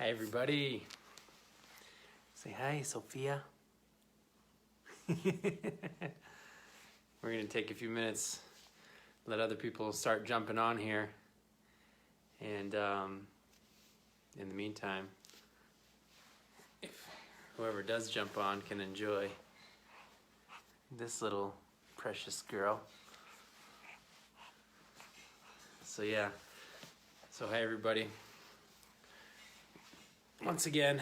Hi, everybody. Say hi, Sophia. We're going to take a few minutes, let other people start jumping on here. And in the meantime, if whoever does jump on can enjoy this little precious girl. So yeah, so hi everybody. Once again,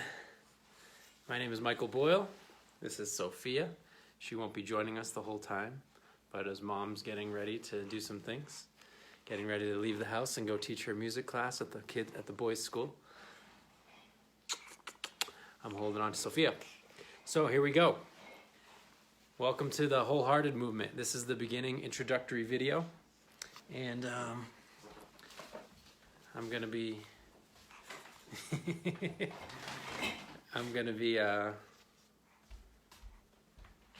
my name is Michael Boyle. This is Sophia. She won't be joining us the whole time, but as mom's getting ready to do some things, getting ready to leave the house and go teach her music class at the boys' school, I'm holding on to Sophia. So here we go. Welcome to the Wholehearted movement. This is the beginning introductory video, and I'm gonna be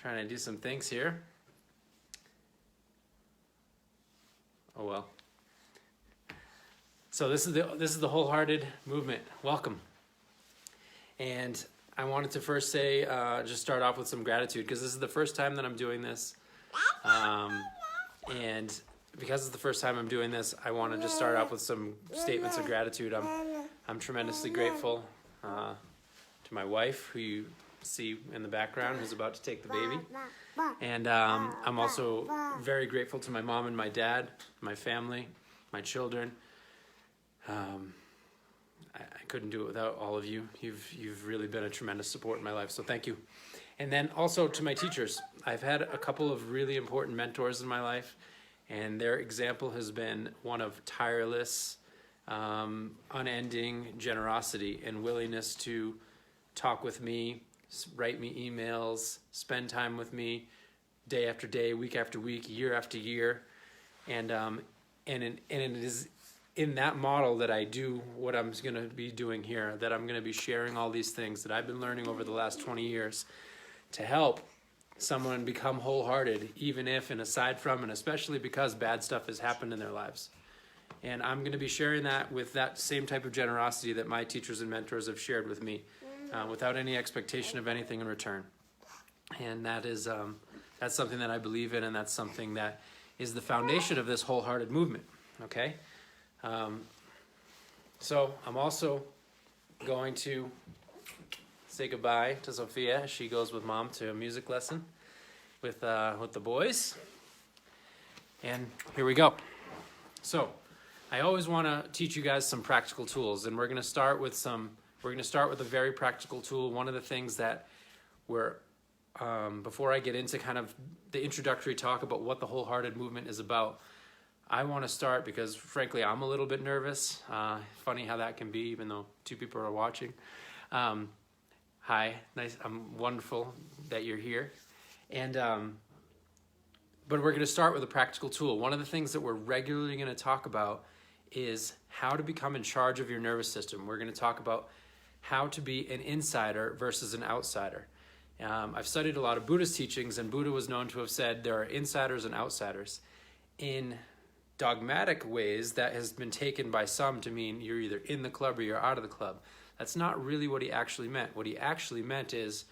trying to do some things here. Oh well. So this is the Wholehearted movement. Welcome. And I wanted to first say, just start off with some gratitude, because this is the first time that I'm doing this. And because it's the first time I'm doing this, I want to just start off with some statements of gratitude. I'm tremendously grateful to my wife, who you see in the background, who's about to take the baby. And I'm also very grateful to my mom and my dad, my family, my children. I couldn't do it without all of you. You've really been a tremendous support in my life, so thank you. And then also to my teachers. I've had a couple of really important mentors in my life, and their example has been one of tireless, unending generosity and willingness to talk with me, write me emails, spend time with me day after day, week after week, year after year. And it is in that model that I do what I'm going to be doing here, that I'm going to be sharing all these things that I've been learning over the last 20 years to help someone become wholehearted, even if and aside from and especially because bad stuff has happened in their lives. And I'm going to be sharing that with that same type of generosity that my teachers and mentors have shared with me, without any expectation of anything in return. And that is that's something that I believe in, and that's something that is the foundation of this wholehearted movement. Okay? So I'm also going to say goodbye to Sophia as she goes with mom to a music lesson with the boys. And here we go. So I always want to teach you guys some practical tools, and we're going to start with a very practical tool. One of the things that before I get into kind of the introductory talk about what the Wholehearted movement is about, I want to start because, frankly, I'm a little bit nervous. Funny how that can be, even though two people are watching. Hi, nice. I'm wonderful that you're here. And but we're going to start with a practical tool. One of the things that we're regularly going to talk about is how to become in charge of your nervous system. We're going to talk about how to be an insider versus an outsider. I've studied a lot of Buddhist teachings, and Buddha was known to have said there are insiders and outsiders. In dogmatic ways, that has been taken by some to mean you're either in the club or you're out of the club. That's not really what he actually meant. What he actually meant is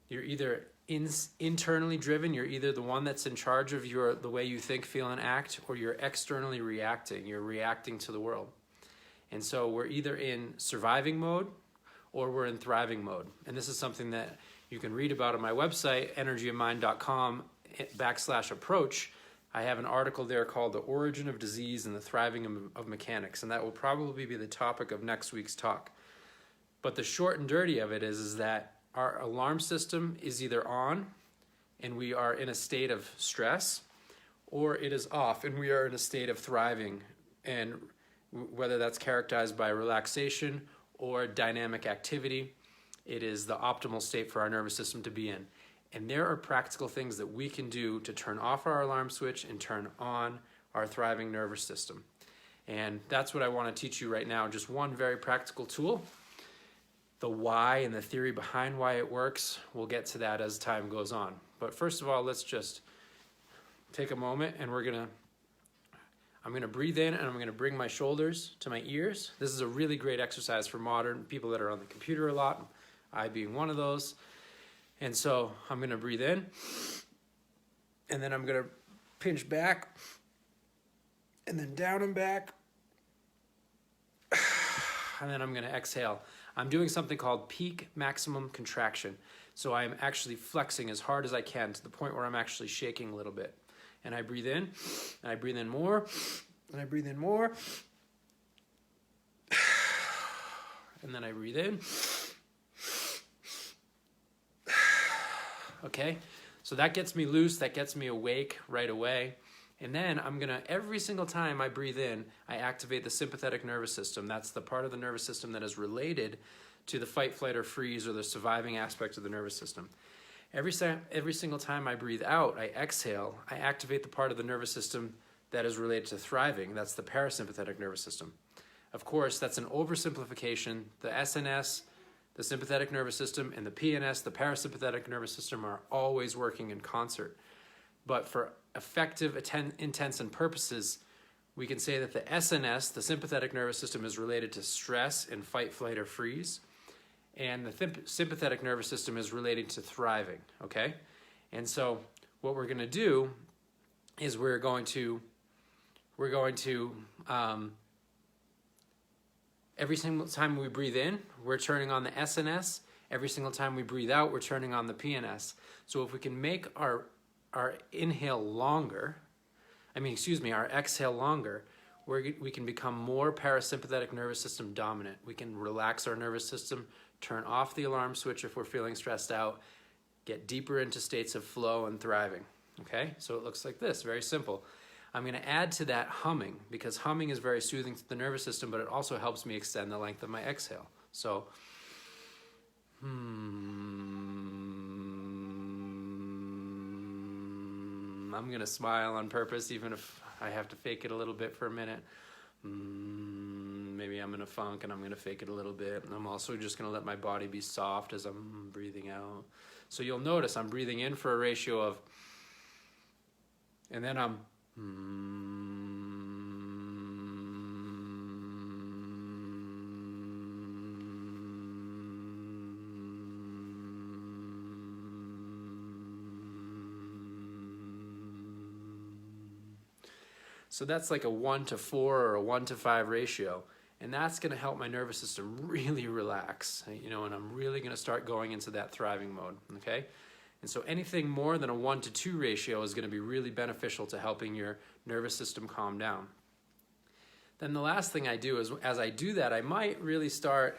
you're either internally driven, you're either the one that's in charge of the way you think, feel, and act, or you're externally reacting. You're reacting to the world. And so we're either in surviving mode or we're in thriving mode. And this is something that you can read about on my website, energyofmind.com/approach. I have an article there called The Origin of Disease and the Thriving of Mechanics, and that will probably be the topic of next week's talk. But the short and dirty of it is that our alarm system is either on and we are in a state of stress, or it is off and we are in a state of thriving, and whether that's characterized by relaxation or dynamic activity, it is the optimal state for our nervous system to be in. And there are practical things that we can do to turn off our alarm switch and turn on our thriving nervous system. And that's what I want to teach you right now, just one very practical tool. The why and the theory behind why it works, we'll get to that as time goes on. But first of all, let's just take a moment, and I'm gonna breathe in and I'm gonna bring my shoulders to my ears. This is a really great exercise for modern people that are on the computer a lot, I being one of those. And so I'm gonna breathe in, and then I'm gonna pinch back, and then down and back, and then I'm gonna exhale. I'm doing something called peak maximum contraction. So I'm actually flexing as hard as I can to the point where I'm actually shaking a little bit. And I breathe in, and I breathe in more, and I breathe in more. And then I breathe in. Okay, so that gets me loose, that gets me awake right away. And then I'm gonna, every single time I breathe in, I activate the sympathetic nervous system. That's the part of the nervous system that is related to the fight, flight, or freeze, or the surviving aspect of the nervous system. Every single time I breathe out, I exhale, I activate the part of the nervous system that is related to thriving. That's the parasympathetic nervous system. Of course, that's an oversimplification. The SNS, the sympathetic nervous system, and the PNS, the parasympathetic nervous system, are always working in concert. But for effective intents and purposes, we can say that the SNS, the sympathetic nervous system, is related to stress and fight, flight, or freeze. And the sympathetic nervous system is related to thriving, okay? And so what we're gonna do is we're going to every single time we breathe in, we're turning on the SNS. Every single time we breathe out, we're turning on the PNS. So if we can make our inhale longer, our exhale longer, we can become more parasympathetic nervous system dominant. We can relax our nervous system, turn off the alarm switch if we're feeling stressed out, get deeper into states of flow and thriving, okay? So it looks like this, very simple. I'm gonna add to that humming, because humming is very soothing to the nervous system, but it also helps me extend the length of my exhale. So, I'm gonna smile on purpose, even if I have to fake it a little bit for a minute. Maybe I'm in a funk and I'm gonna fake it a little bit. And I'm also just gonna let my body be soft as I'm breathing out. So you'll notice I'm breathing in for a ratio of, and then I'm, so that's like a 1-to-4 or a 1-to-5 ratio. And that's gonna help my nervous system really relax, and I'm really gonna start going into that thriving mode, okay? And so anything more than a 1-to-2 ratio is gonna be really beneficial to helping your nervous system calm down. Then the last thing I do is, as I do that, I might really start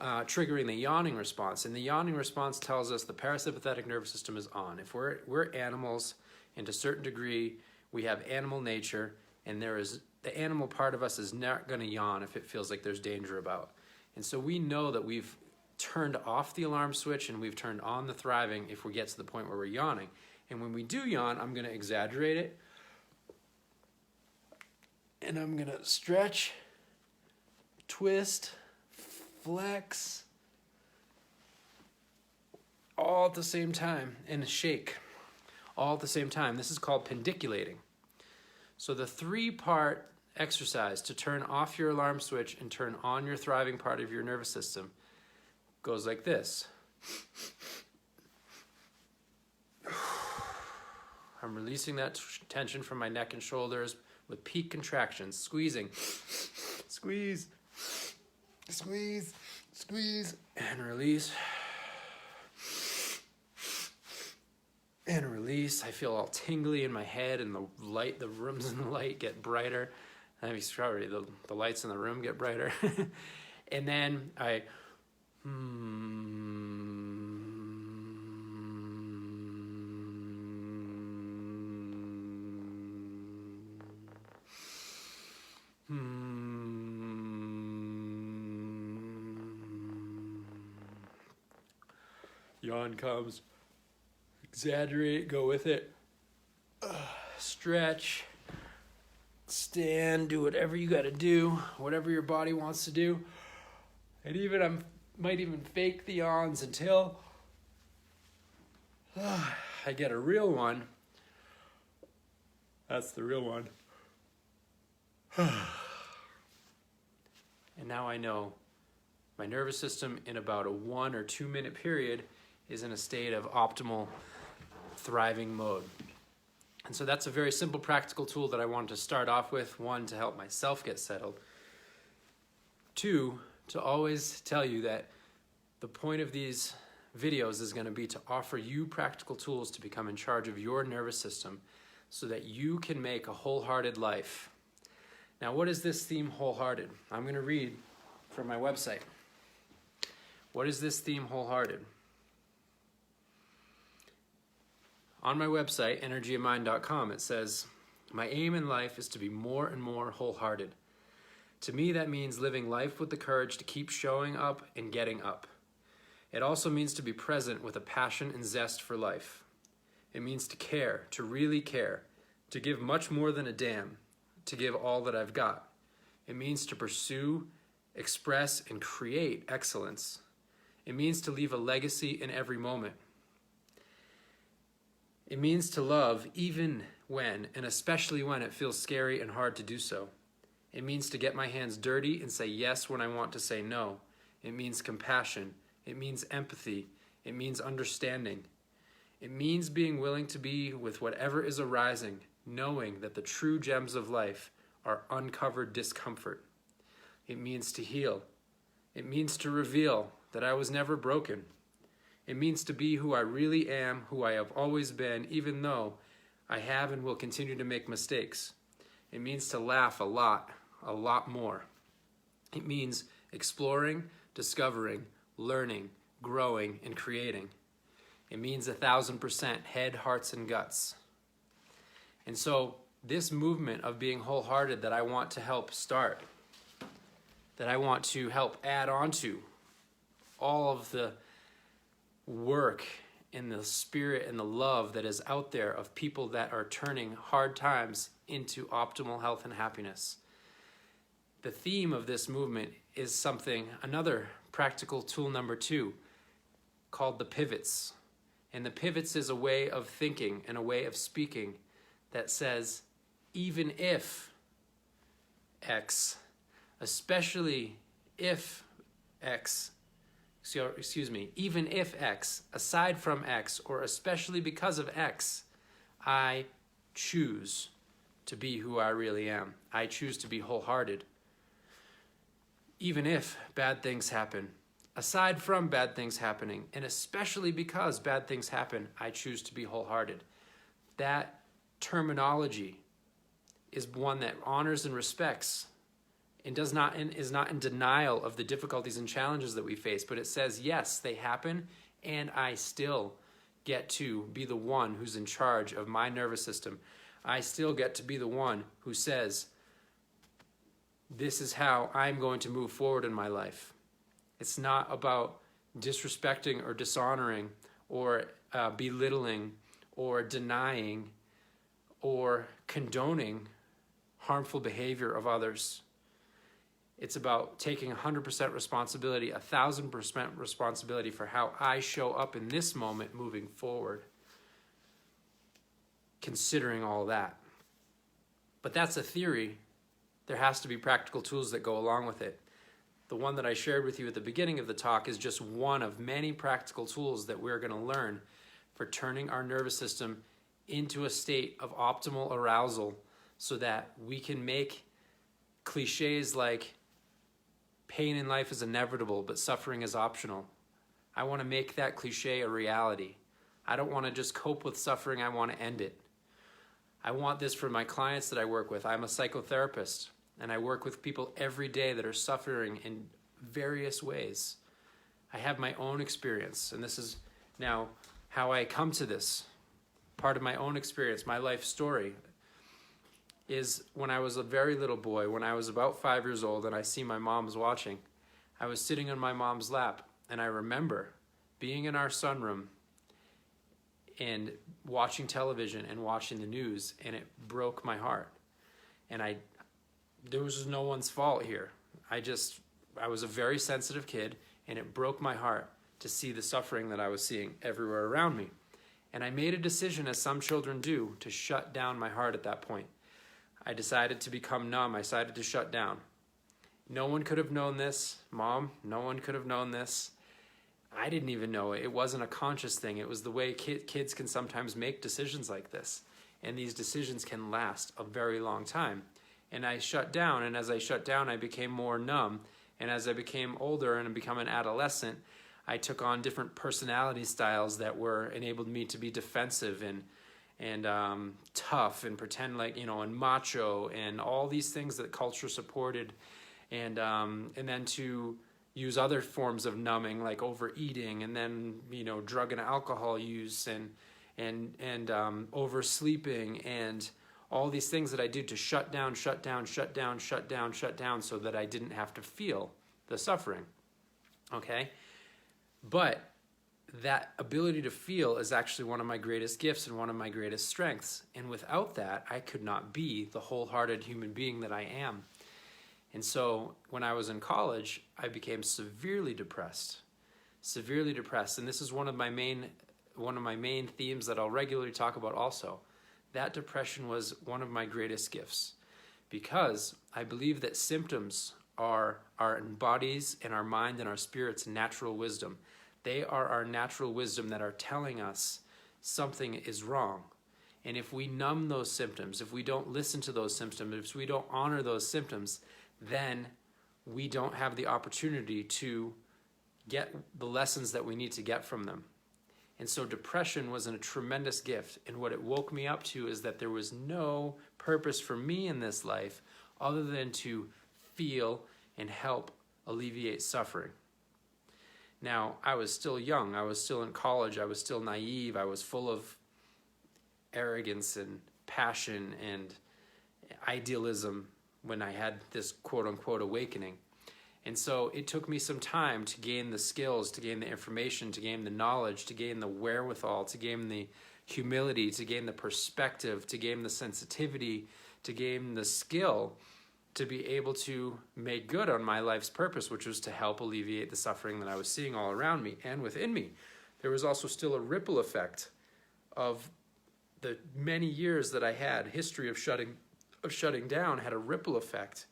triggering the yawning response. And the yawning response tells us the parasympathetic nervous system is on. If we're animals, and to a certain degree, we have animal nature, and the animal part of us is not gonna yawn if it feels like there's danger about. And so we know that we've turned off the alarm switch and we've turned on the thriving if we get to the point where we're yawning. And when we do yawn, I'm gonna exaggerate it, and I'm gonna stretch, twist, flex, all at the same time, and shake all at the same time. This is called pendiculating. So the 3-part exercise to turn off your alarm switch and turn on your thriving part of your nervous system goes like this. I'm releasing that tension from my neck and shoulders with peak contractions, squeezing, squeeze, squeeze, squeeze, and release. And release. I feel all tingly in my head, and the rooms in the light get brighter. I mean, sorry, the lights in the room get brighter. And then I yawn comes. Exaggerate, go with it. Stretch, stand, do whatever you gotta do, whatever your body wants to do. And even I might even fake the yawns until I get a real one. That's the real one. And now I know my nervous system in about a 1 or 2 minute period is in a state of optimal thriving mode. And so that's a very simple practical tool that I wanted to start off with. 1, to help myself get settled. 2, to always tell you that the point of these videos is going to be to offer you practical tools to become in charge of your nervous system so that you can make a wholehearted life. Now, what is this theme, wholehearted? I'm going to read from my website. What is this theme, wholehearted? On my website, energyofmind.com, it says, "My aim in life is to be more and more wholehearted. To me, that means living life with the courage to keep showing up and getting up. It also means to be present with a passion and zest for life. It means to care, to really care, to give much more than a damn, to give all that I've got. It means to pursue, express, and create excellence. It means to leave a legacy in every moment. It means to love even when, and especially when it feels scary and hard to do so. It means to get my hands dirty and say yes when I want to say no. It means compassion. It means empathy. It means understanding. It means being willing to be with whatever is arising, knowing that the true gems of life are uncovered discomfort. It means to heal. It means to reveal that I was never broken. It means to be who I really am, who I have always been, even though I have and will continue to make mistakes. It means to laugh a lot more. It means exploring, discovering, learning, growing, and creating. It means 1,000% head, hearts, and guts." And so this movement of being wholehearted that I want to help start, that I want to help add on to all of the work and the spirit and the love that is out there of people that are turning hard times into optimal health and happiness. The theme of this movement is another practical tool number 2, called the pivots. And the pivots is a way of thinking and a way of speaking that says, even if X, especially if X, even if X, aside from X, or especially because of X, I choose to be who I really am. I choose to be wholehearted. Even if bad things happen, aside from bad things happening, and especially because bad things happen, I choose to be wholehearted. That terminology is one that honors and respects and is not in denial of the difficulties and challenges that we face, but it says, yes, they happen, and I still get to be the one who's in charge of my nervous system. I still get to be the one who says, this is how I'm going to move forward in my life. It's not about disrespecting or dishonoring or belittling or denying or condoning harmful behavior of others. It's about taking 100% responsibility, 1,000% responsibility for how I show up in this moment moving forward, considering all that. But that's a theory. There has to be practical tools that go along with it. The one that I shared with you at the beginning of the talk is just one of many practical tools that we're going to learn for turning our nervous system into a state of optimal arousal so that we can make cliches like pain in life is inevitable, but suffering is optional. I want to make that cliche a reality. I don't want to just cope with suffering. I want to end it. I want this for my clients that I work with. I'm a psychotherapist, and I work with people every day that are suffering in various ways. I have my own experience, and this is now how I come to this. Part of my own experience, my life story, is when I was a very little boy, when I was about 5 years old and I see my mom's watching, I was sitting on my mom's lap, and I remember being in our sunroom and watching television and watching the news, and it broke my heart. And there was no one's fault here. I was a very sensitive kid, and it broke my heart to see the suffering that I was seeing everywhere around me. And I made a decision, as some children do, to shut down my heart at that point. I decided to become numb. I decided to shut down. No one could have known this. Mom, no one could have known this. I didn't even know it. It wasn't a conscious thing. It was the way kids can sometimes make decisions like this. And these decisions can last a very long time. And I shut down, and as I shut down, I became more numb. And as I became older and become an adolescent, I took on different personality styles that enabled me to be defensive and tough and pretend like, and macho and all these things that culture supported. And then to use other forms of numbing like overeating, and then drug and alcohol use and oversleeping, and all these things that I did to shut down so that I didn't have to feel the suffering. Okay? But that ability to feel is actually one of my greatest gifts and one of my greatest strengths. And without that, I could not be the wholehearted human being that I am. And so when I was in college, I became severely depressed. And this is one of my main themes that I'll regularly talk about also. That depression was one of my greatest gifts, because I believe that symptoms are our bodies and our mind and our spirit's natural wisdom. They are our natural wisdom that are telling us something is wrong. And if we numb those symptoms, if we don't listen to those symptoms, if we don't honor those symptoms, then we don't have the opportunity to get the lessons that we need to get from them. And so depression was a tremendous gift. And what it woke me up to is that there was no purpose for me in this life other than to feel and help alleviate suffering. Now, I was still young. I was still in college. I was still naive. I was full of arrogance and passion and idealism when I had this quote-unquote awakening. And so it took me some time to gain the skills, to gain the information, to gain the knowledge, to gain the wherewithal, to gain the humility, to gain the perspective, to gain the sensitivity, to gain the skill to be able to make good on my life's purpose, which was to help alleviate the suffering that I was seeing all around me and within me. There was also still a ripple effect of the many years that I had, history of shutting down had a ripple effect.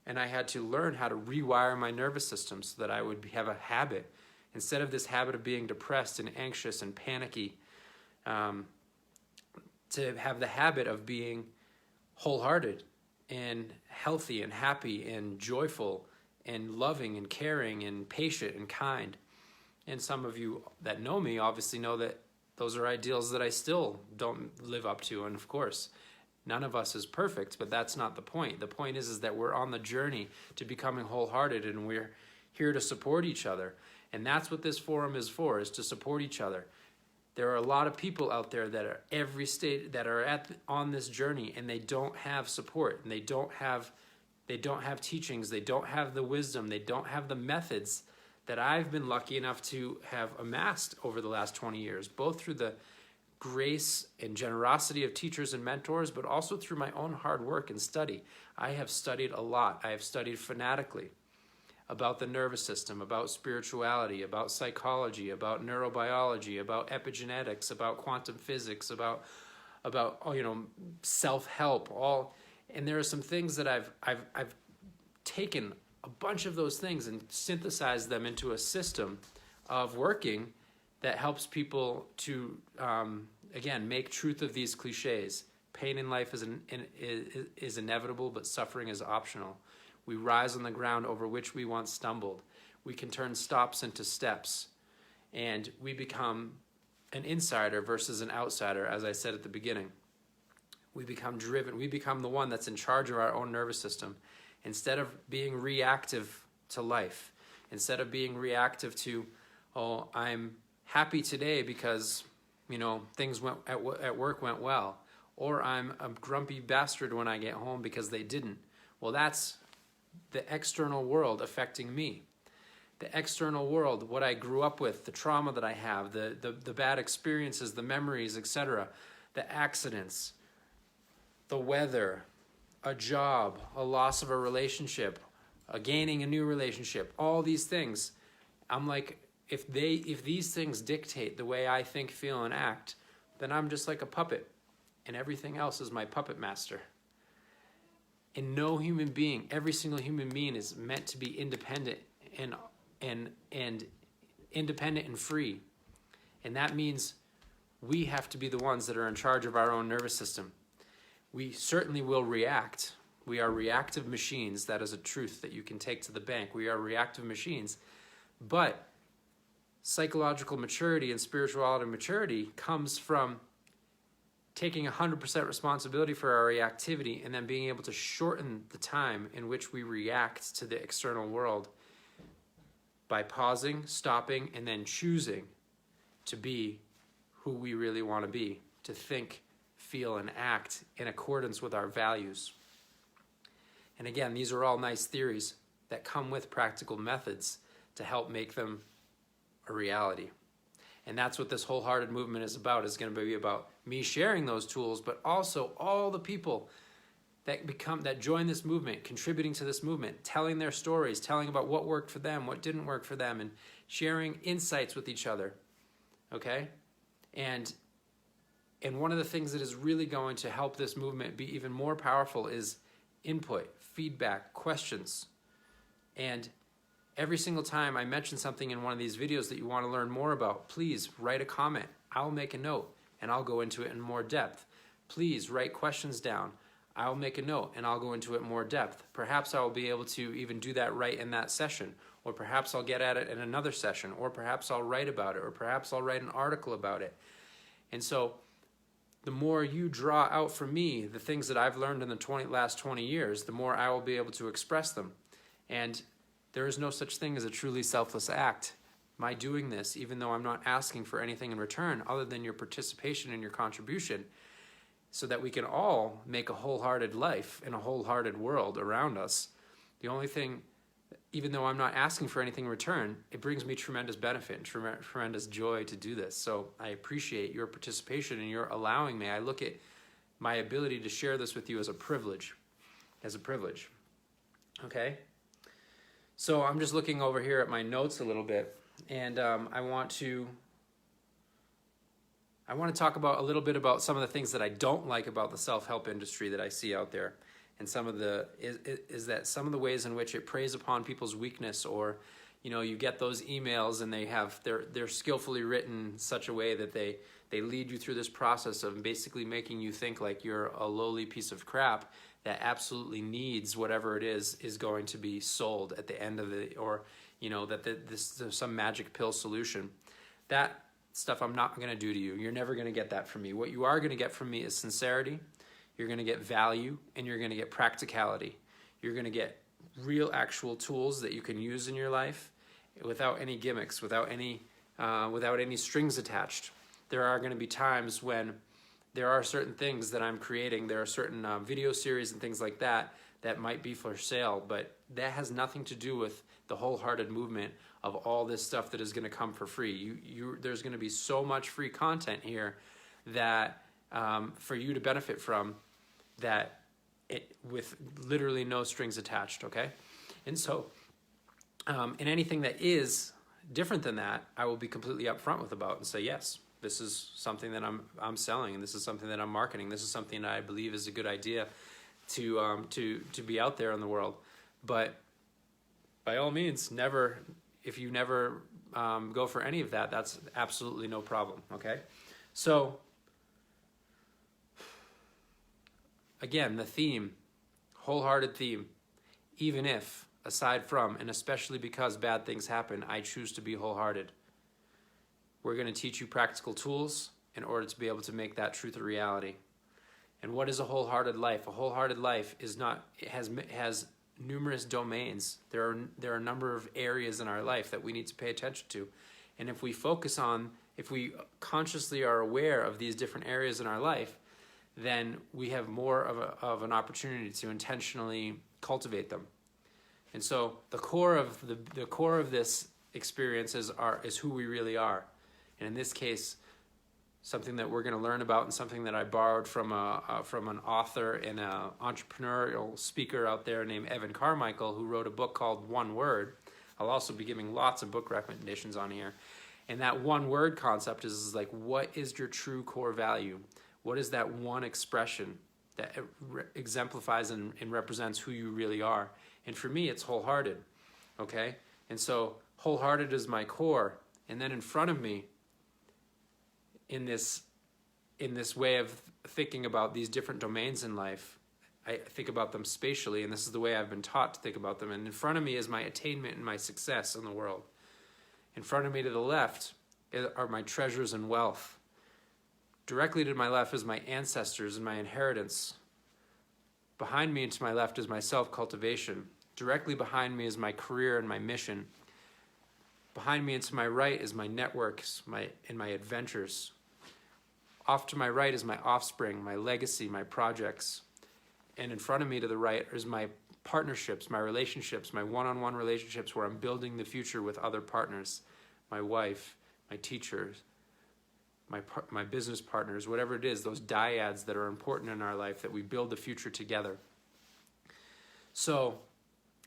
And I had to learn how to rewire my nervous system so that I would have a habit. Instead of this habit of being depressed and anxious and panicky, to have the habit of being wholehearted and healthy and happy and joyful and loving and caring and patient and kind. And some of you that know me obviously know that those are ideals that I still don't live up to. And of course, none of us is perfect, but that's not the point. The point is that we're on the journey to becoming wholehearted, and we're here to support each other. And that's what this forum is for, is to support each other. There are a lot of people out there that are every state that are on this journey, and they don't have support, and they don't have teachings, they don't have the wisdom, they don't have the methods that I've been lucky enough to have amassed over the last 20 years, both through the grace and generosity of teachers and mentors, but also through my own hard work and study. I have studied a lot. I have studied fanatically about the nervous system, about spirituality, about psychology, about neurobiology, about epigenetics, about quantum physics, about self-help, and there are some things that I've taken a bunch of those things and synthesized them into a system of working that helps people to, again, make truth of these cliches. Pain in life is inevitable, but suffering is optional. We rise on the ground over which we once stumbled. We can turn stops into steps, and we become an insider versus an outsider, as I said at the beginning. We become driven. We become the one that's in charge of our own nervous system. Instead of being reactive to life, instead of being reactive to, oh, I'm happy today because, things at work went well, or I'm a grumpy bastard when I get home because they didn't. Well, that's the external world affecting me. The external world, what I grew up with, the trauma that I have, the bad experiences, the memories, etc., the accidents, the weather, a job, a loss of a relationship, gaining a new relationship, all these things. I'm like, if these things dictate the way I think, feel, and act, then I'm just like a puppet, and everything else is my puppet master. And no human being, every single human being is meant to be independent and independent and free. And that means we have to be the ones that are in charge of our own nervous system. We certainly will react. We are reactive machines. That is a truth that you can take to the bank. We are reactive machines. But psychological maturity and spirituality maturity comes from taking 100% responsibility for our reactivity and then being able to shorten the time in which we react to the external world by pausing, stopping, and then choosing to be who we really want to be, to think, feel, and act in accordance with our values. And again, these are all nice theories that come with practical methods to help make them a reality. And that's what this wholehearted movement is about. It's going to be about me sharing those tools, but also all the people that join this movement, contributing to this movement, telling their stories, telling about what worked for them, what didn't work for them, and sharing insights with each other. Okay? And one of the things that is really going to help this movement be even more powerful is input, feedback, questions. And every single time I mention something in one of these videos that you want to learn more about, please write a comment. I'll make a note and I'll go into it in more depth. Please write questions down. I'll make a note and I'll go into it in more depth. Perhaps I will be able to even do that right in that session, or perhaps I'll get at it in another session, or perhaps I'll write about it, or perhaps I'll write an article about it. And so the more you draw out from me the things that I've learned in the last 20 years, the more I will be able to express them. And there is no such thing as a truly selfless act. My doing this, even though I'm not asking for anything in return other than your participation and your contribution, so that we can all make a wholehearted life in a wholehearted world around us. The only thing, even though I'm not asking for anything in return, it brings me tremendous benefit and tremendous joy to do this. So I appreciate your participation and your allowing me. I look at my ability to share this with you as a privilege, okay? So I'm just looking over here at my notes a little bit, and I want to talk about a little bit about some of the things that I don't like about the self-help industry that I see out there. And some of the ways in which it preys upon people's weakness, or you get those emails and they're skillfully written in such a way that they lead you through this process of basically making you think like you're a lowly piece of crap that absolutely needs whatever it is going to be sold at the end of it, or there's some magic pill solution. That stuff I'm not going to do to you. You're never going to get that from me. What you are going to get from me is sincerity. You're going to get value, and you're going to get practicality. You're going to get real actual tools that you can use in your life without any gimmicks, without any strings attached. There are going to be times when there are certain things that I'm creating. There are certain video series and things like that might be for sale, but that has nothing to do with the wholehearted movement of all this stuff that is going to come for free. There's going to be so much free content here that for you to benefit from, with literally no strings attached, okay? And so, and anything that is different than that, I will be completely upfront with about and say, yes, this is something that I'm selling, and this is something that I'm marketing. This is something that I believe is a good idea to be out there in the world. But by all means, if you never go for any of that, that's absolutely no problem, okay? So, again, the theme, wholehearted theme, even if, aside from, and especially because bad things happen, I choose to be wholehearted. We're going to teach you practical tools in order to be able to make that truth a reality. And what is a wholehearted life? A wholehearted life has numerous domains. There are a number of areas in our life that we need to pay attention to. And if we consciously are aware of these different areas in our life, then we have more of an opportunity to intentionally cultivate them. And so the core of this experience is who we really are. And in this case, something that we're going to learn about, and something that I borrowed from an author and an entrepreneurial speaker out there named Evan Carmichael, who wrote a book called One Word. I'll also be giving lots of book recommendations on here. And that one word concept is like, what is your true core value? What is that one expression that exemplifies and represents who you really are. And for me, it's wholehearted, okay? And so wholehearted is my core. And then in front of me, in this way of thinking about these different domains in life, I think about them spatially, and this is the way I've been taught to think about them. And in front of me is my attainment and my success in the world. In front of me to the left are my treasures and wealth. Directly to my left is my ancestors and my inheritance. Behind me and to my left is my self-cultivation. Directly behind me is my career and my mission. Behind me and to my right is my networks and my adventures. Off to my right is my offspring, my legacy, my projects. And in front of me to the right is my partnerships, my relationships, my one-on-one relationships where I'm building the future with other partners, my wife, my teachers, my business partners, whatever it is, those dyads that are important in our life, that we build the future together. So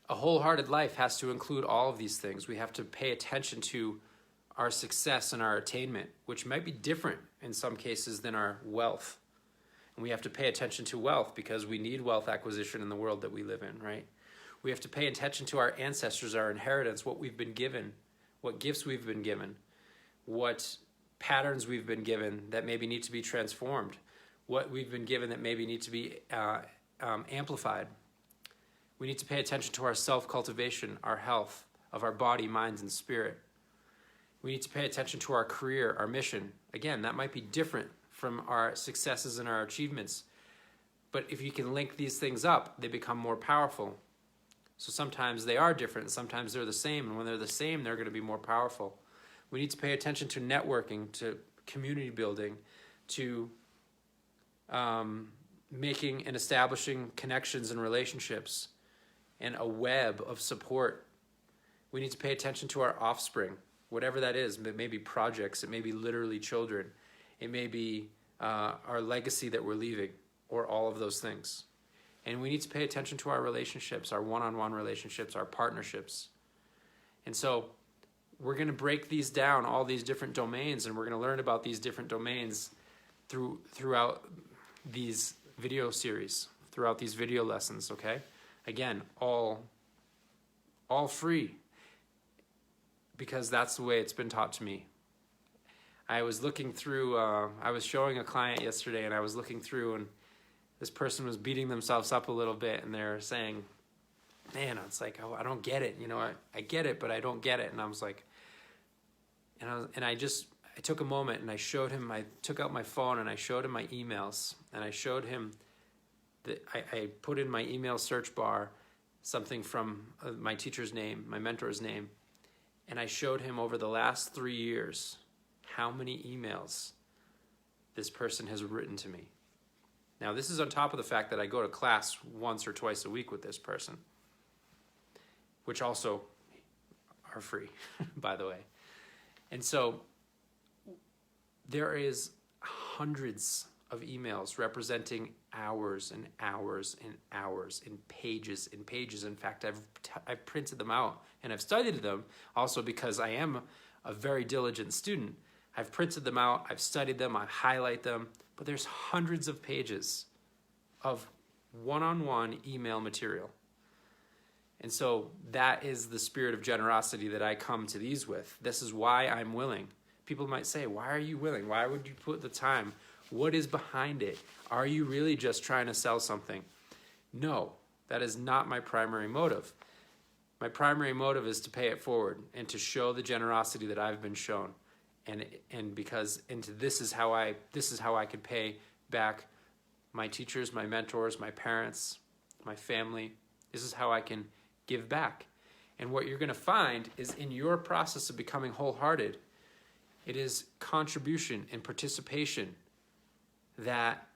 a wholehearted life has to include all of these things. We have to pay attention to our success and our attainment, which might be different in some cases than our wealth. And we have to pay attention to wealth because we need wealth acquisition in the world that we live in, right? We have to pay attention to our ancestors, our inheritance, what we've been given, what gifts we've been given, what patterns we've been given that maybe need to be transformed, what we've been given that maybe need to be amplified. We need to pay attention to our self-cultivation, our health of our body, minds, and spirit. We need to pay attention to our career, our mission. Again, that might be different from our successes and our achievements. But if you can link these things up, they become more powerful. So sometimes they are different, sometimes they're the same. And when they're the same, they're going to be more powerful. We need to pay attention to networking, to community building, to making and establishing connections and relationships, and a web of support. We need to pay attention to our offspring, whatever that is. It may be projects, it may be literally children, it may be our legacy that we're leaving, or all of those things. And we need to pay attention to our relationships, our one-on-one relationships, our partnerships. And so we're going to break these down, all these different domains, and we're going to learn about these different domains throughout these video series, throughout these video lessons, okay? Again, all free, because that's the way it's been taught to me. I was looking through, I was showing a client yesterday, and I was looking through, and this person was beating themselves up a little bit, and they're saying, man, it's like, oh, I don't get it. You know, I get it, but I don't get it. And I was like, I took a moment and I showed him, I took out my phone and I showed him my emails, and I showed him that I put in my email search bar something from my teacher's name, my mentor's name, and I showed him over the last 3 years how many emails this person has written to me. Now, this is on top of the fact that I go to class once or twice a week with this person, which also are free, by the way. And so there is hundreds of emails representing hours and hours and hours and pages and pages. In fact, I've printed them out and I've studied them also because I am a very diligent student. I've printed them out, I've studied them, I highlight them, but there's hundreds of pages of one-on-one email material. And so that is the spirit of generosity that I come to these with. This is why I'm willing. People might say, why are you willing? Why would you put the time? What is behind it? Are you really just trying to sell something? No, that is not my primary motive. My primary motive is to pay it forward and to show the generosity that I've been shown. And because this is how I could pay back my teachers, my mentors, my parents, my family. This is how I can give back. And what you're going to find is in your process of becoming wholehearted, it is contribution and participation that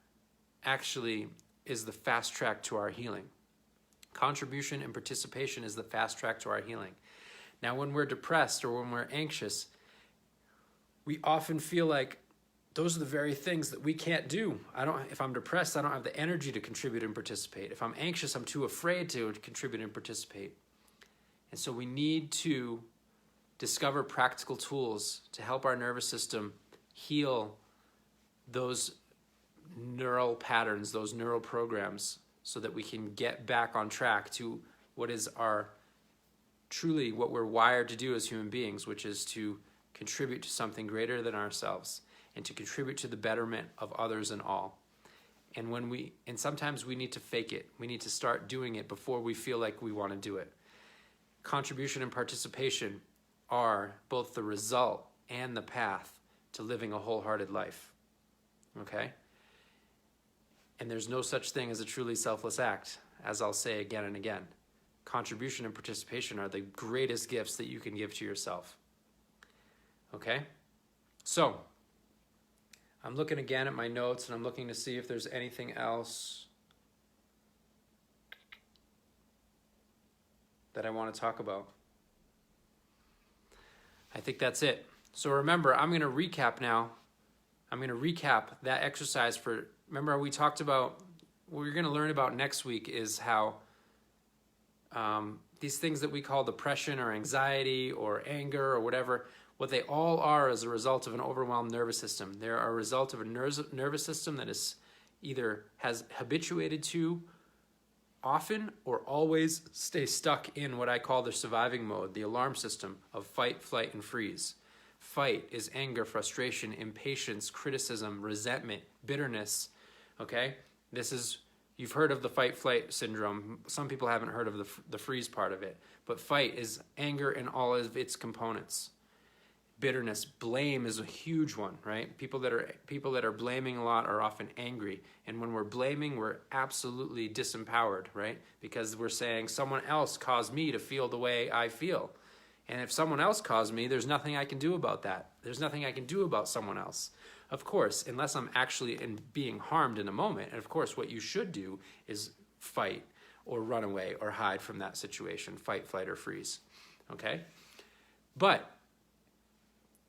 actually is the fast track to our healing. Contribution and participation is the fast track to our healing. Now, when we're depressed or when we're anxious, we often feel like those are the very things that we can't do. If I'm depressed, I don't have the energy to contribute and participate. If I'm anxious, I'm too afraid to contribute and participate. And so we need to discover practical tools to help our nervous system heal those neural patterns, those neural programs, so that we can get back on track to what is truly what we're wired to do as human beings, which is to contribute to something greater than ourselves and to contribute to the betterment of others and all. And sometimes we need to fake it. We need to start doing it before we feel like we want to do it. Contribution and participation are both the result and the path to living a wholehearted life. Okay? And there's no such thing as a truly selfless act, as I'll say again and again. Contribution and participation are the greatest gifts that you can give to yourself. Okay? So, I'm looking again at my notes, and I'm looking to see if there's anything else that I want to talk about. I think that's it. So remember, I'm going to recap now. I'm going to recap that exercise remember we talked about, what we're going to learn about next week is how these things that we call depression or anxiety or anger or whatever, what they all are as a result of an overwhelmed nervous system. They're a result of a nervous system that is either has habituated to often or always stay stuck in what I call the surviving mode, the alarm system of fight, flight, and freeze. Fight is anger, frustration, impatience, criticism, resentment, bitterness. Okay? You've heard of the fight-flight syndrome. Some people haven't heard of the freeze part of it. But fight is anger in all of its components. Bitterness, blame is a huge one, right? People that are blaming a lot are often angry. And when we're blaming, we're absolutely disempowered, right? Because we're saying someone else caused me to feel the way I feel. And if someone else caused me, there's nothing I can do about that. There's nothing I can do about someone else. Of course, unless I'm actually being harmed in a moment. And of course, what you should do is fight or run away or hide from that situation. Fight, flight, or freeze. Okay?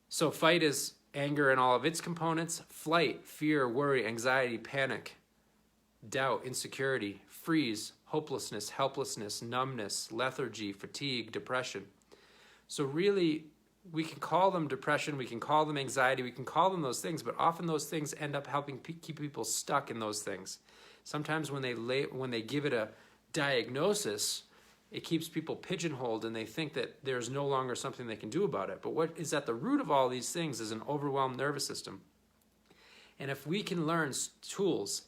So fight is anger in all of its components. Flight, fear, worry, anxiety, panic, doubt, insecurity. Freeze, hopelessness, helplessness, numbness, lethargy, fatigue, depression. So really, we can call them depression, we can call them anxiety, we can call them those things, but often those things end up helping keep people stuck in those things. Sometimes when they give it a diagnosis, it keeps people pigeonholed and they think that there's no longer something they can do about it. But what is at the root of all these things is an overwhelmed nervous system. And if we can learn tools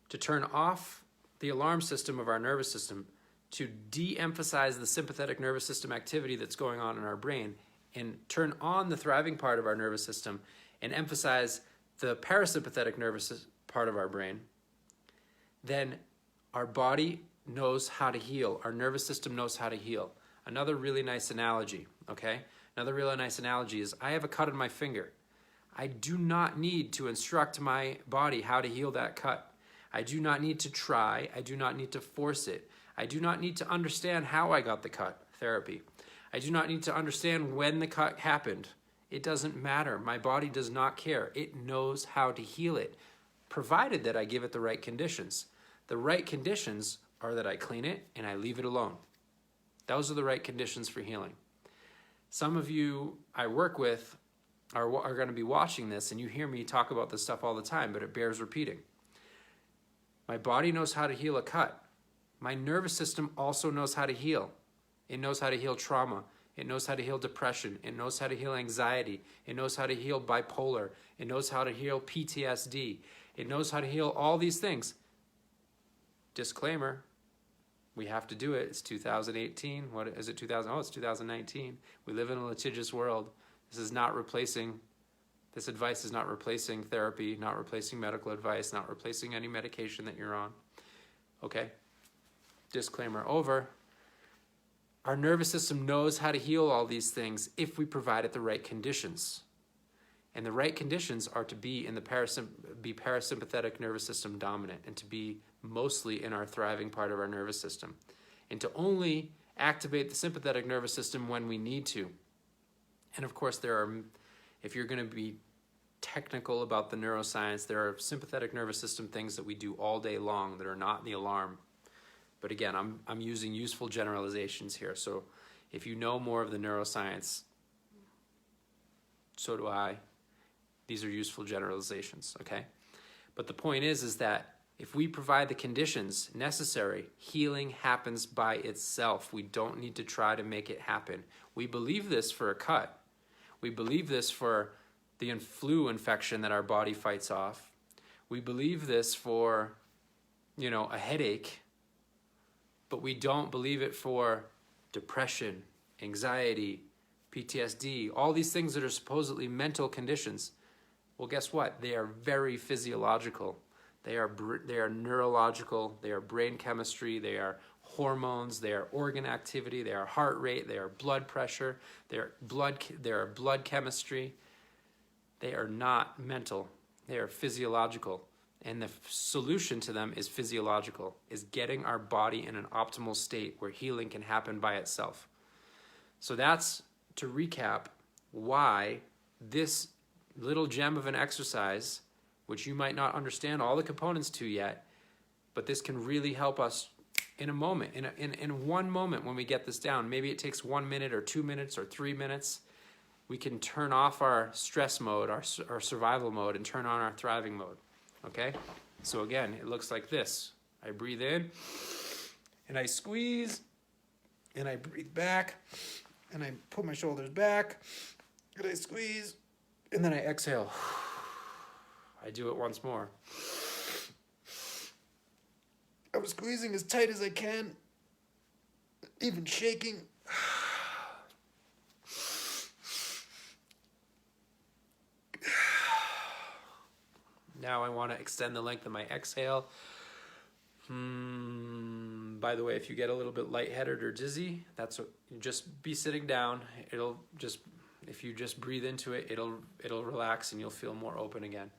to turn off the alarm system of our nervous system, to de-emphasize the sympathetic nervous system activity that's going on in our brain, and turn on the thriving part of our nervous system and emphasize the parasympathetic nervous part of our brain, then our body knows how to heal. Our nervous system knows how to heal. Another really nice analogy, okay? Another really nice analogy is I have a cut on my finger. I do not need to instruct my body how to heal that cut. I do not need to try. I do not need to force it. I do not need to understand how I got the cut, therapy. I do not need to understand when the cut happened. It doesn't matter. My body does not care. It knows how to heal it, provided that I give it the right conditions. The right conditions are that I clean it and I leave it alone. Those are the right conditions for healing. Some of you I work with are going to be watching this, and you hear me talk about this stuff all the time, but it bears repeating. My body knows how to heal a cut. My nervous system also knows how to heal. It knows how to heal trauma. It knows how to heal depression. It knows how to heal anxiety. It knows how to heal bipolar. It knows how to heal PTSD. It knows how to heal all these things. Disclaimer, we have to do it. It's 2018. What is it, 2000? Oh, it's 2019. We live in a litigious world. This advice is not replacing therapy, not replacing medical advice, not replacing any medication that you're on. Okay? Disclaimer over. Our nervous system knows how to heal all these things if we provide it the right conditions. And the right conditions are to be in the parasympathetic nervous system dominant and to be mostly in our thriving part of our nervous system. And to only activate the sympathetic nervous system when we need to. And of course, if you're going to be technical about the neuroscience, there are sympathetic nervous system things that we do all day long that are not the alarm. But again, I'm using useful generalizations here. So if you know more of the neuroscience, so do I. These are useful generalizations, okay? But the point is that if we provide the conditions necessary, healing happens by itself. We don't need to try to make it happen. We believe this for a cut. We believe this for the flu infection that our body fights off. We believe this for, a headache, but we don't believe it for depression, anxiety, PTSD, all these things that are supposedly mental conditions. Well, guess what? They are very physiological. They are neurological, they are brain chemistry, they are hormones, they are organ activity, they are heart rate, they are blood pressure, they are blood chemistry. They are not mental, they are physiological. And the solution to them is physiological, is getting our body in an optimal state where healing can happen by itself. So that's, to recap, why this little gem of an exercise, which you might not understand all the components to yet, but this can really help us in a moment, in one moment when we get this down. Maybe it takes 1 minute or 2 minutes or 3 minutes. We can turn off our stress mode, our survival mode, and turn on our thriving mode. Okay? So again, it looks like this. I breathe in, and I squeeze, and I breathe back, and I put my shoulders back, and I squeeze, and then I exhale. I do it once more. I'm squeezing as tight as I can, even shaking. Now I want to extend the length of my exhale. By the way, if you get a little bit lightheaded or dizzy, just be sitting down. If you just breathe into it, it'll relax and you'll feel more open again.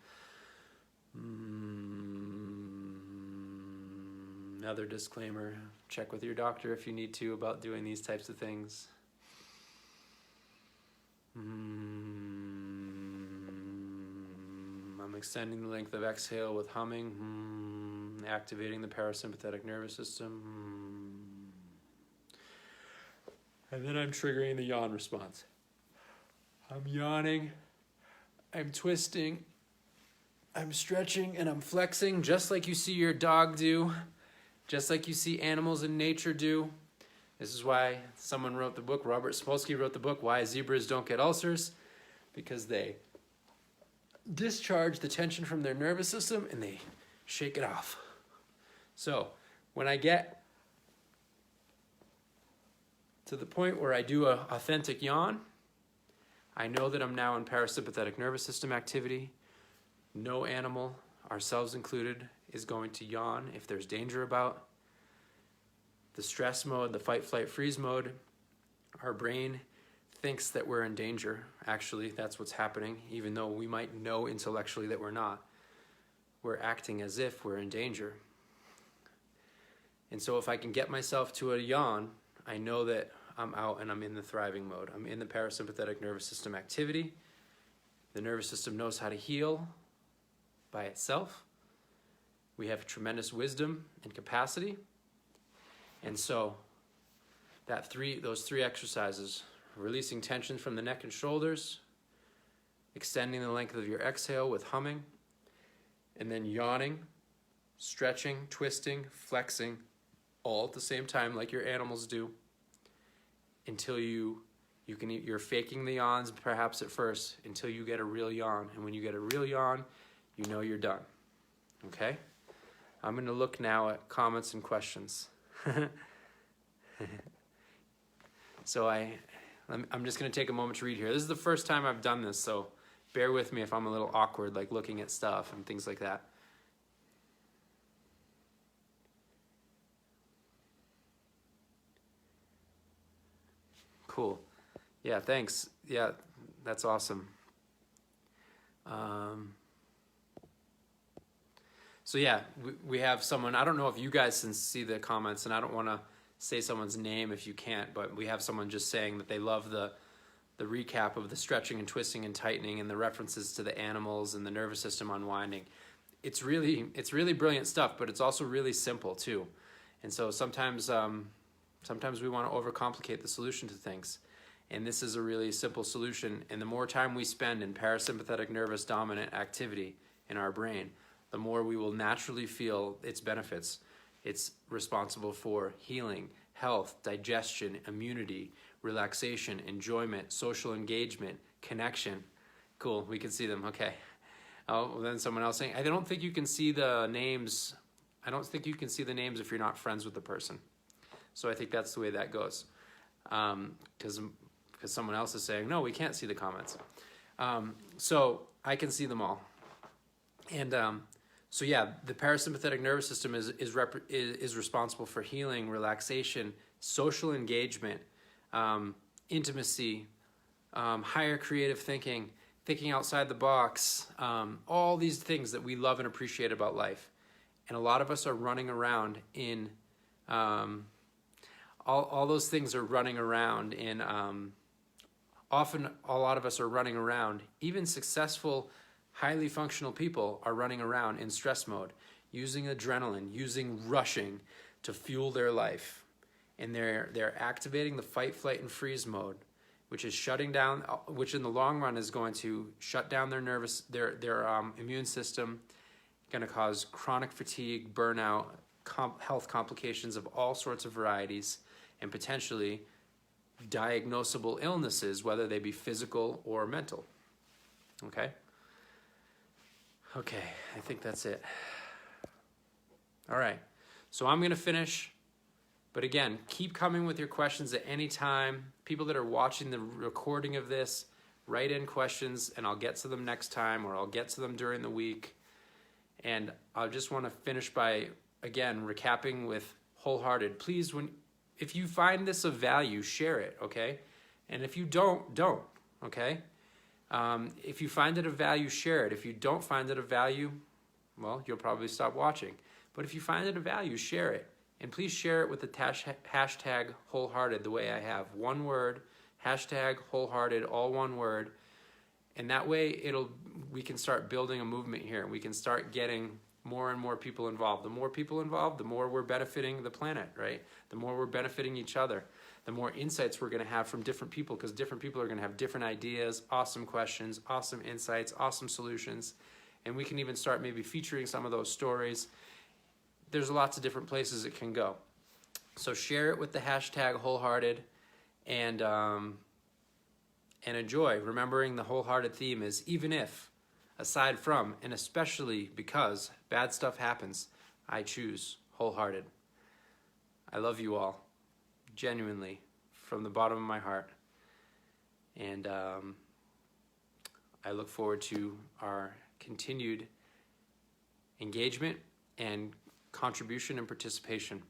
Another disclaimer, check with your doctor if you need to about doing these types of things. I'm extending the length of exhale with humming, activating the parasympathetic nervous system. And then I'm triggering the yawn response. I'm yawning, I'm twisting, I'm stretching, and I'm flexing just like you see your dog do, just like you see animals in nature do. This is why someone wrote the book, Robert Sapolsky wrote the book, Why Zebras Don't Get Ulcers, because they discharge the tension from their nervous system and they shake it off. So when I get to the point where I do an authentic yawn, I know that I'm now in parasympathetic nervous system activity. No animal, ourselves included, is going to yawn if there's danger about. The stress mode, the fight, flight, freeze mode, our brain thinks that we're in danger. Actually, that's what's happening, even though we might know intellectually that we're not. We're acting as if we're in danger. And so if I can get myself to a yawn, I know that I'm out and I'm in the thriving mode. I'm in the parasympathetic nervous system activity. The nervous system knows how to heal by itself. We have tremendous wisdom and capacity. And so those three exercises, releasing tension from the neck and shoulders, extending the length of your exhale with humming, and then yawning, stretching, twisting, flexing, all at the same time like your animals do, until you're faking the yawns perhaps at first until you get a real yawn. And when you get a real yawn, you know you're done. Okay? I'm going to look now at comments and questions. So I'm just going to take a moment to read here. This is the first time I've done this, so bear with me if I'm a little awkward, like looking at stuff and things like that. Cool. Yeah, thanks. Yeah, that's awesome. So yeah, we have someone, I don't know if you guys can see the comments, and I don't want to say someone's name if you can't, but we have someone just saying that they love the recap of the stretching and twisting and tightening and the references to the animals and the nervous system unwinding. It's really brilliant stuff, but it's also really simple too. And so sometimes we want to overcomplicate the solution to things. And this is a really simple solution. And the more time we spend in parasympathetic nervous dominant activity in our brain, the more we will naturally feel its benefits. It's responsible for healing, health, digestion, immunity, relaxation, enjoyment, social engagement, connection. Cool, we can see them, okay. Oh, well, then someone else saying, I don't think you can see the names. I don't think you can see the names if you're not friends with the person. So I think that's the way that goes. Because someone else is saying, no, we can't see the comments. So I can see them all. And so yeah, the parasympathetic nervous system is responsible for healing, relaxation, social engagement, intimacy, higher creative thinking, thinking outside the box, all these things that we love and appreciate about life. And a lot of us are running around in, all those things are running around in, often a lot of us are running around, even successful, highly functional people are running around in stress mode, using adrenaline, using rushing to fuel their life. And they're activating the fight, flight, and freeze mode, which is shutting down, which in the long run is going to shut down their immune system, going to cause chronic fatigue, burnout, health complications of all sorts of varieties, and potentially diagnosable illnesses, whether they be physical or mental. Okay? Okay, I think that's it. All right, so I'm going to finish. But again, keep coming with your questions at any time. People that are watching the recording of this, write in questions and I'll get to them next time, or I'll get to them during the week. And I just want to finish by, again, recapping with Wholehearted. Please, if you find this of value, share it, okay? And if you don't, okay? If you find it of value, share it. If you don't find it of value, well, you'll probably stop watching. But if you find it of value, share it. And please share it with the hashtag Wholehearted the way I have. One word, hashtag Wholehearted, all one word. And that way we can start building a movement here. We can start getting more and more people involved. The more people involved, the more we're benefiting the planet, right? The more we're benefiting each other. The more insights we're going to have from different people, because different people are going to have different ideas, awesome questions, awesome insights, awesome solutions. And we can even start maybe featuring some of those stories. There's lots of different places it can go. So share it with the hashtag Wholehearted and enjoy. Remembering the Wholehearted theme is even if, aside from, and especially because bad stuff happens, I choose Wholehearted. I love you all, genuinely, from the bottom of my heart. And I look forward to our continued engagement and contribution and participation.